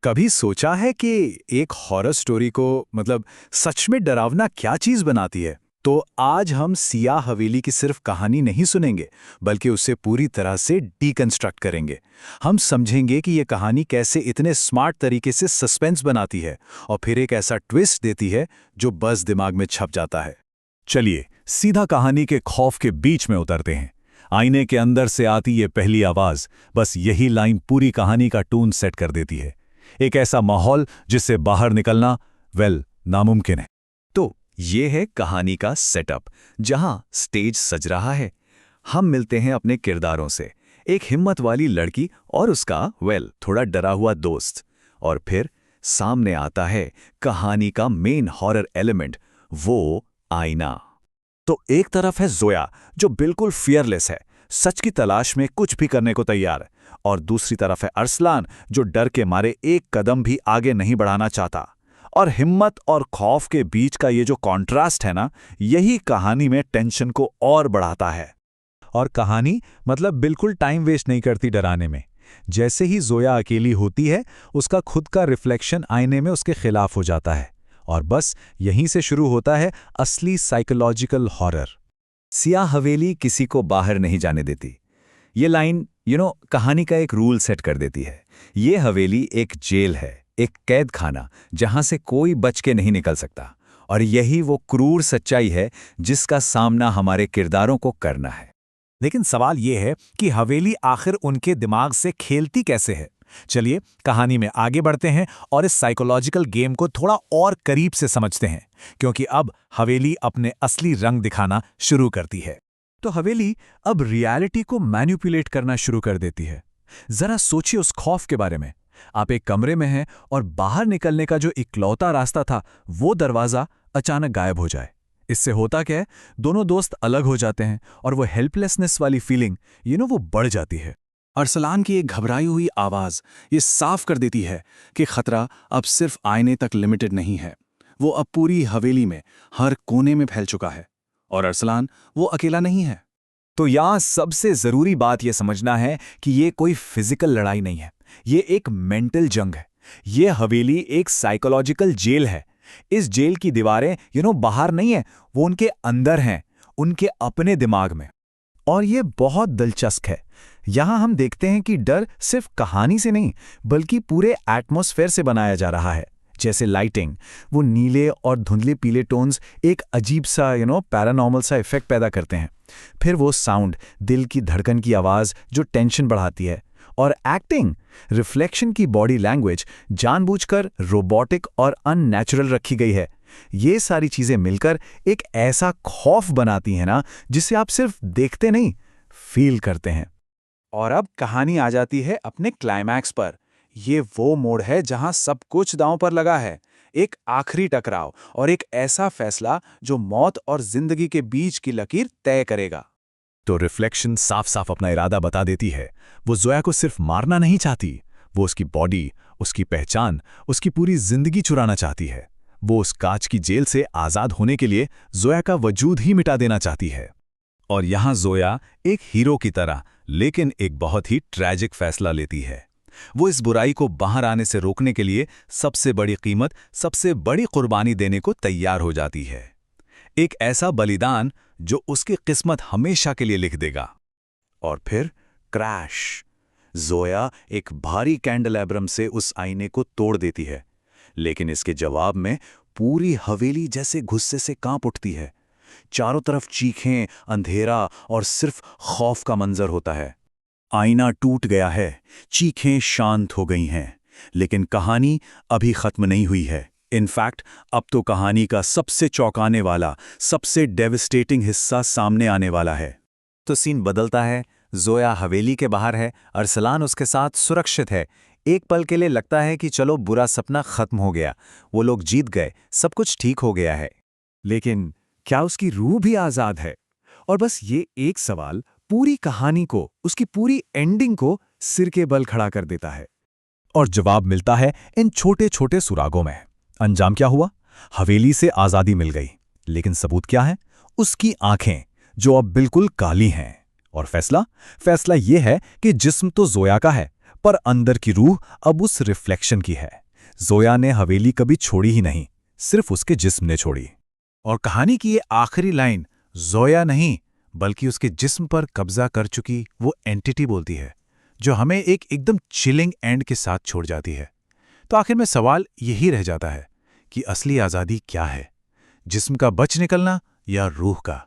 कभी सोचा है कि एक हॉरर स्टोरी को सच में डरावना क्या चीज बनाती है? तो आज हम सिया हवेली की सिर्फ कहानी नहीं सुनेंगे, बल्कि उसे पूरी तरह से डीकंस्ट्रक्ट करेंगे। हम समझेंगे कि ये कहानी कैसे इतने स्मार्ट तरीके से सस्पेंस बनाती है और फिर एक ऐसा ट्विस्ट देती है जो बस दिमाग में छप जाता है। चलिए सीधा कहानी के खौफ के बीच में उतरते हैं। आईने के अंदर से आती ये पहली आवाज, बस यही लाइन पूरी कहानी का टून सेट कर देती है। एक ऐसा माहौल जिससे बाहर निकलना नामुमकिन है। तो ये है कहानी का सेटअप, जहां स्टेज सज रहा है। हम मिलते हैं अपने किरदारों से, एक हिम्मत वाली लड़की और उसका थोड़ा डरा हुआ दोस्त। और फिर सामने आता है कहानी का मेन हॉरर एलिमेंट, वो आईना। तो एक तरफ है जोया, जो बिल्कुल फियरलेस है, सच की तलाश में कुछ भी करने को तैयार, और दूसरी तरफ है अरसलान, जो डर के मारे एक कदम भी आगे नहीं बढ़ाना चाहता। और हिम्मत और खौफ के बीच का ये जो कॉन्ट्रास्ट है ना, यही कहानी में टेंशन को और बढ़ाता है। और कहानी बिल्कुल टाइम वेस्ट नहीं करती डराने में। जैसे ही जोया अकेली होती है, उसका खुद का रिफ्लेक्शन आईने में उसके खिलाफ हो जाता है, और बस यहीं से शुरू होता है असली साइकोलॉजिकल हॉरर। सिया हवेली किसी को बाहर नहीं जाने देती। ये लाइन कहानी का एक रूल सेट कर देती है। ये हवेली एक जेल है, एक कैद खाना, जहां से कोई बच के नहीं निकल सकता। और यही वो क्रूर सच्चाई है जिसका सामना हमारे किरदारों को करना है। लेकिन सवाल ये है कि हवेली आखिर उनके दिमाग से खेलती कैसे है। चलिए कहानी में आगे बढ़ते हैं और इस साइकोलॉजिकल गेम को थोड़ा और करीब से समझते हैं, क्योंकि अब हवेली अपने असली रंग दिखाना शुरू करती है। तो हवेली अब रियलिटी को मैनिपुलेट करना शुरू कर देती है। जरा सोचिए उस खौफ के बारे में। आप एक कमरे में हैं और बाहर निकलने का जो इकलौता रास्ता था, वो दरवाजा अचानक गायब हो जाए। इससे होता क्या है, दोनों दोस्त अलग हो जाते हैं और वो हेल्पलेसनेस वाली फीलिंग वो बढ़ जाती है। अरसलान की एक घबराई हुई आवाज ये साफ कर देती है कि खतरा अब सिर्फ आईने तक लिमिटेड नहीं है, वो अब पूरी हवेली में हर कोने में फैल चुका है। और अरसलान वो अकेला नहीं है। तो यहाँ सबसे जरूरी बात यह समझना है कि ये कोई फिजिकल लड़ाई नहीं है, ये एक मेंटल जंग है। ये हवेली एक साइकोलॉजिकल जेल है। इस जेल की दीवारें बाहर नहीं है, वो उनके अंदर हैं, उनके अपने दिमाग में। और ये बहुत दिलचस्प है। यहाँ हम देखते हैं कि डर सिर्फ कहानी से नहीं, बल्कि पूरे एटमॉस्फेयर से बनाया जा रहा है। जैसे लाइटिंग, वो नीले और धुंधले पीले टोन्स एक अजीब सा पैरानॉर्मल सा इफेक्ट पैदा करते हैं। फिर वो साउंड, दिल की धड़कन की आवाज़ जो टेंशन बढ़ाती है। और एक्टिंग, रिफ्लेक्शन की बॉडी लैंग्वेज जानबूझकर रोबोटिक और अननेचुरल रखी गई है। ये सारी चीज़ें मिलकर एक ऐसा खौफ बनाती हैं ना, जिसे आप सिर्फ देखते नहीं, फील करते हैं। और अब कहानी आ जाती है अपने क्लाइमैक्स पर। ये वो मोड़ है जहां सब कुछ दांव पर लगा है। एक आखिरी टकराव और एक ऐसा फैसला जो मौत और जिंदगी के बीच की लकीर तय करेगा। तो रिफ्लेक्शन साफ साफ अपना इरादा बता देती है। वो जोया को सिर्फ मारना नहीं चाहती, वो उसकी बॉडी, उसकी पहचान, उसकी पूरी जिंदगी चुराना चाहती है। वो उस कांच की जेल से आजाद होने के लिए जोया का वजूद ही मिटा देना चाहती है। और यहां जोया एक हीरो की तरह, लेकिन एक बहुत ही ट्रैजिक फैसला लेती है। वो इस बुराई को बाहर आने से रोकने के लिए सबसे बड़ी कीमत, सबसे बड़ी कुर्बानी देने को तैयार हो जाती है। एक ऐसा बलिदान जो उसकी किस्मत हमेशा के लिए लिख देगा। और फिर क्रैश। जोया एक भारी कैंडलैब्रम से उस आईने को तोड़ देती है, लेकिन इसके जवाब में पूरी हवेली जैसे गुस्से से कांप उठती है। चारों तरफ चीखें, अंधेरा और सिर्फ खौफ का मंजर होता है। आईना टूट गया है, चीखें शांत हो गई हैं, लेकिन कहानी अभी खत्म नहीं हुई है। इनफैक्ट अब तो कहानी का सबसे चौंकाने वाला, सबसे डेविस्टेटिंग हिस्सा सामने आने वाला है। तो सीन बदलता है। जोया हवेली के बाहर है, अरसलान उसके साथ सुरक्षित है। एक पल के लिए लगता है कि चलो बुरा सपना खत्म हो गया, वो लोग जीत गए, सब कुछ ठीक हो गया है। लेकिन क्या उसकी रूह भी आजाद है? और बस ये एक सवाल पूरी कहानी को, उसकी पूरी एंडिंग को सिर के बल खड़ा कर देता है। और जवाब मिलता है इन छोटे छोटे सुरागों में। अंजाम क्या हुआ? हवेली से आजादी मिल गई, लेकिन सबूत क्या है? उसकी आंखें, जो अब बिल्कुल काली हैं। और फैसला ये है कि जिस्म तो जोया का है, पर अंदर की रूह अब उस रिफ्लेक्शन की है। जोया ने हवेली कभी छोड़ी ही नहीं, सिर्फ उसके जिस्म ने छोड़ी। और कहानी की ये आखिरी लाइन जोया नहीं बल्कि उसके जिस्म पर कब्जा कर चुकी वो एंटिटी बोलती है, जो हमें एक एकदम चिलिंग एंड के साथ छोड़ जाती है। तो आखिर में सवाल यही रह जाता है कि असली आज़ादी क्या है, जिस्म का बच निकलना या रूह का।